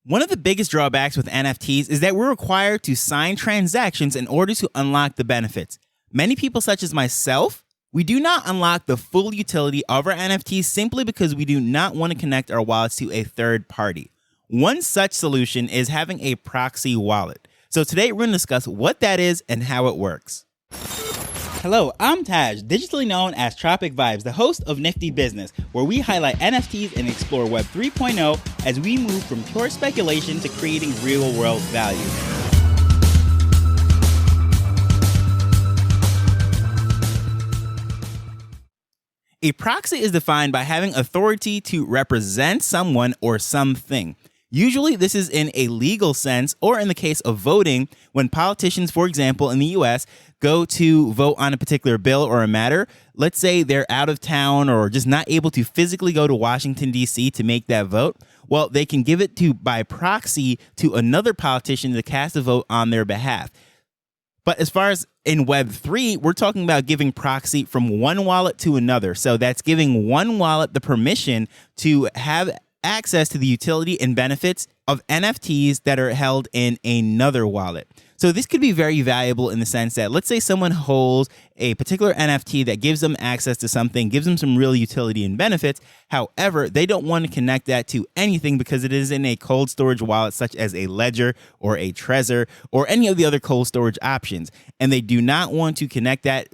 One of the biggest drawbacks with NFTs is that we're required to sign transactions in order to unlock the benefits. Many people, such as myself, we do not unlock the full utility of our NFTs simply because we do not want to connect our wallets to a third party. One such solution is having a proxy wallet. So today we're going to discuss what that is and how it works. Hello, I'm Taj, digitally known as Tropic Vibes, the host of Nifty Business, where we highlight NFTs and explore Web 3.0 as we move from pure speculation to creating real-world value. A proxy is defined by having authority to represent someone or something. Usually this is in a legal sense, or in the case of voting, when politicians, for example, in the US, go to vote on a particular bill or a matter. Let's say they're out of town or just not able to physically go to Washington, D.C. to make that vote. Well, they can give it by proxy to another politician to cast a vote on their behalf. But as far as in Web3, we're talking about giving proxy from one wallet to another. So that's giving one wallet the permission to have access to the utility and benefits of NFTs that are held in another wallet. So this could be very valuable in the sense that, let's say someone holds a particular NFT that gives them access to something, gives them some real utility and benefits. However, they don't want to connect that to anything because it is in a cold storage wallet such as a Ledger or a Trezor or any of the other cold storage options. And they do not want to connect that,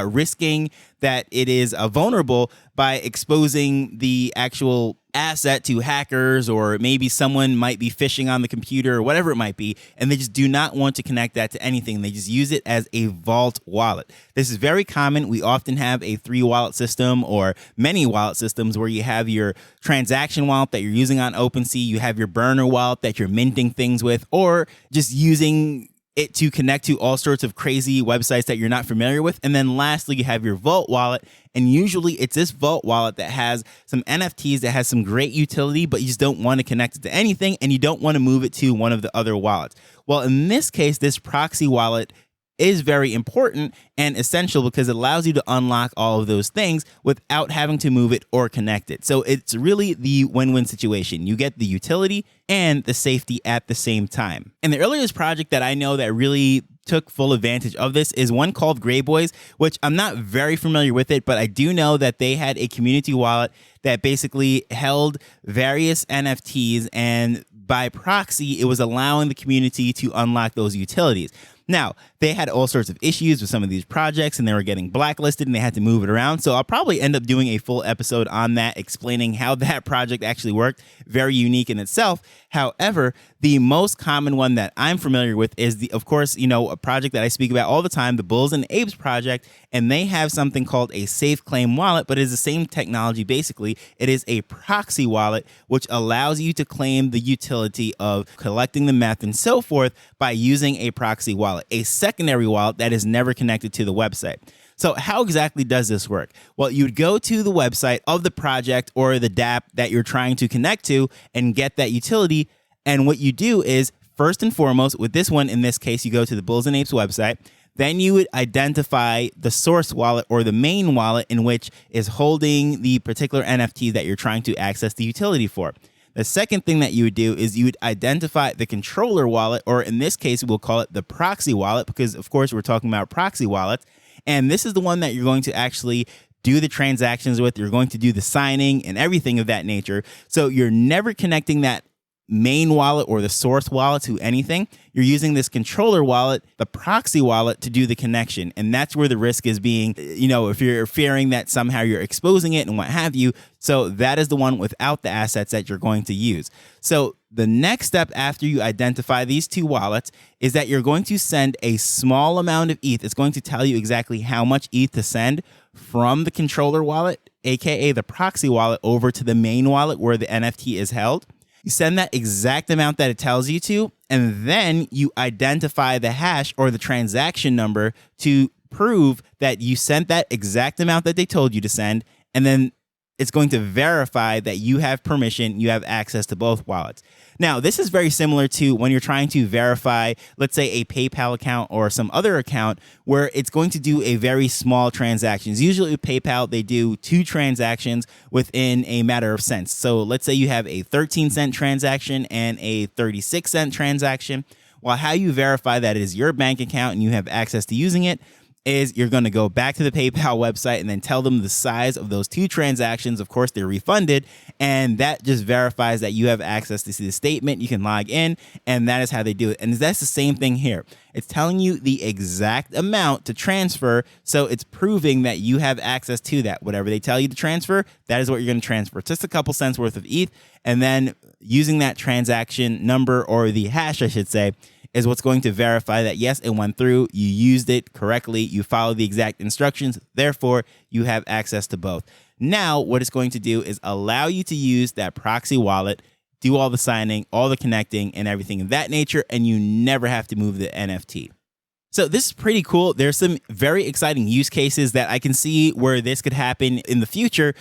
risking that it is vulnerable by exposing the actual asset to hackers, or maybe someone might be phishing on the computer or whatever it might be, and they just do not want to connect that to anything. They just use it as a vault wallet. This is very common. We often have a 3-wallet system or many wallet systems where you have your transaction wallet that you're using on OpenSea, you have your burner wallet that you're minting things with, or just using it to connect to all sorts of crazy websites that you're not familiar with. And then lastly, you have your Vault wallet. And usually it's this Vault wallet that has some NFTs that has some great utility, but you just don't want to connect it to anything and you don't want to move it to one of the other wallets. Well, in this case, this proxy wallet is very important and essential because it allows you to unlock all of those things without having to move it or connect it. So it's really the win-win situation. You get the utility and the safety at the same time. And the earliest project that I know that really took full advantage of this is one called Grey Boys, which I'm not very familiar with it, but I do know that they had a community wallet that basically held various NFTs, and by proxy, it was allowing the community to unlock those utilities. Now, they had all sorts of issues with some of these projects and they were getting blacklisted and they had to move it around. So I'll probably end up doing a full episode on that, explaining how that project actually worked. Very unique in itself. However, the most common one that I'm familiar with is of course, a project that I speak about all the time, the Bulls and Apes project. And they have something called a safe claim wallet, but it is the same technology. Basically, it is a proxy wallet, which allows you to claim the utility of collecting the meth and so forth by using a proxy wallet, a secondary wallet that is never connected to the website. So how exactly does this work? Well, you'd go to the website of the project or the dApp that you're trying to connect to and get that utility. And what you do is, first and foremost, with this one, in this case, you go to the Bulls and Apes website. Then you would identify the source wallet or the main wallet in which is holding the particular NFT that you're trying to access the utility for. The second thing that you would do is you would identify the controller wallet, or in this case, we'll call it the proxy wallet because, of course, we're talking about proxy wallets. And this is the one that you're going to actually do the transactions with. You're going to do the signing and everything of that nature. So you're never connecting that main wallet or the source wallet to anything. You're using this controller wallet, the proxy wallet, to do the connection. And that's where the risk is being, if you're fearing that somehow you're exposing it and what have you. So that is the one without the assets that you're going to use. So the next step after you identify these two wallets is that you're going to send a small amount of ETH. It's going to tell you exactly how much ETH to send from the controller wallet, aka the proxy wallet, over to the main wallet where the NFT is held. You send that exact amount that it tells you to, and then you identify the hash or the transaction number to prove that you sent that exact amount that they told you to send. And then it's going to verify that you have permission, you have access to both wallets. Now, this is very similar to when you're trying to verify, let's say, a PayPal account or some other account where it's going to do a very small transactions. Usually with PayPal, they do 2 transactions within a matter of cents. So let's say you have a 13-cent transaction and a 36-cent transaction. Well, how you verify that it is your bank account and you have access to using it is you're going to go back to the PayPal website and then tell them the size of those 2 transactions. Of course, they're refunded, and that just verifies that you have access to see the statement. You can log in, and that is how they do it. And that's the same thing here. It's telling you the exact amount to transfer, so it's proving that you have access to that. Whatever they tell you to transfer, that is what you're going to transfer. Just a couple cents worth of ETH, and then using that transaction number, or the hash, I should say, is what's going to verify that, yes, it went through, you used it correctly, you followed the exact instructions, therefore, you have access to both. Now, what it's going to do is allow you to use that proxy wallet, do all the signing, all the connecting, and everything of that nature, and you never have to move the NFT. So this is pretty cool. There's some very exciting use cases that I can see where this could happen in the future.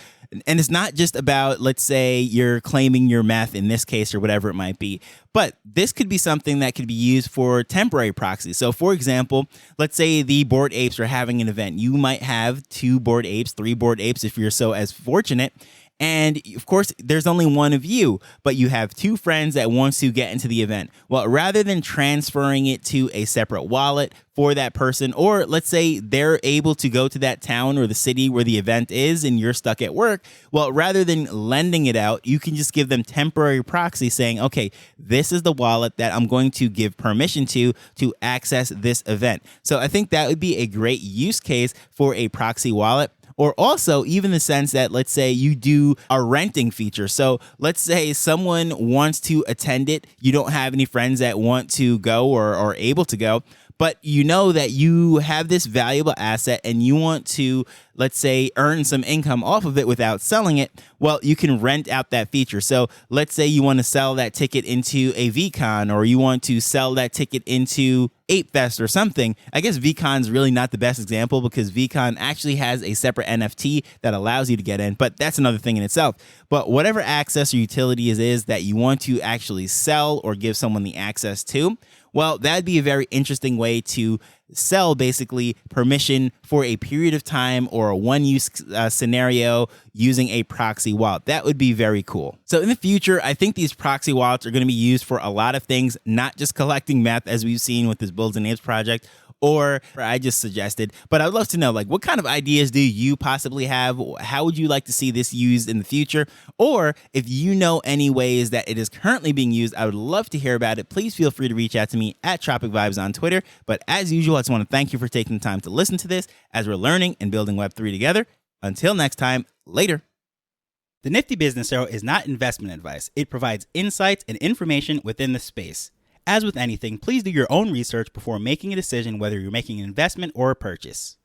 And it's not just about, let's say, you're claiming your meth in this case or whatever it might be, but this could be something that could be used for temporary proxies. So for example, let's say the Bored Apes are having an event. You might have 2 Bored Apes, 3 Bored Apes if you're so as fortunate. And of course, there's only one of you, but you have 2 friends that wants to get into the event. Well, rather than transferring it to a separate wallet for that person, or let's say they're able to go to that town or the city where the event is and you're stuck at work, well, rather than lending it out, you can just give them temporary proxy saying, okay, this is the wallet that I'm going to give permission to access this event. So I think that would be a great use case for a proxy wallet. Or also even the sense that, let's say you do a renting feature. So let's say someone wants to attend it. You don't have any friends that want to go or are able to go, but you know that you have this valuable asset and you want to, let's say, earn some income off of it without selling it. Well, you can rent out that feature. So let's say you want to sell that ticket into a VCon, or you want to sell that ticket into Ape Fest or something. I guess VCon's really not the best example because VCon actually has a separate NFT that allows you to get in, but that's another thing in itself. But whatever access or utility it is that you want to actually sell or give someone the access to, well, that'd be a very interesting way to sell basically permission for a period of time or a one-use scenario using a proxy wallet. That would be very cool. So in the future, I think these proxy wallets are going to be used for a lot of things, not just collecting meth as we've seen with this Bulls and Apes project, or I just suggested, but I'd love to know, like, what kind of ideas do you possibly have? How would you like to see this used in the future? Or if you know any ways that it is currently being used, I would love to hear about it. Please feel free to reach out to me at Tropic Vibes on Twitter. But as usual, I just want to thank you for taking the time to listen to this as we're learning and building Web3 together. Until next time, later. The Nifty Business Arrow is not investment advice. It provides insights and information within the space. As with anything, please do your own research before making a decision whether you're making an investment or a purchase.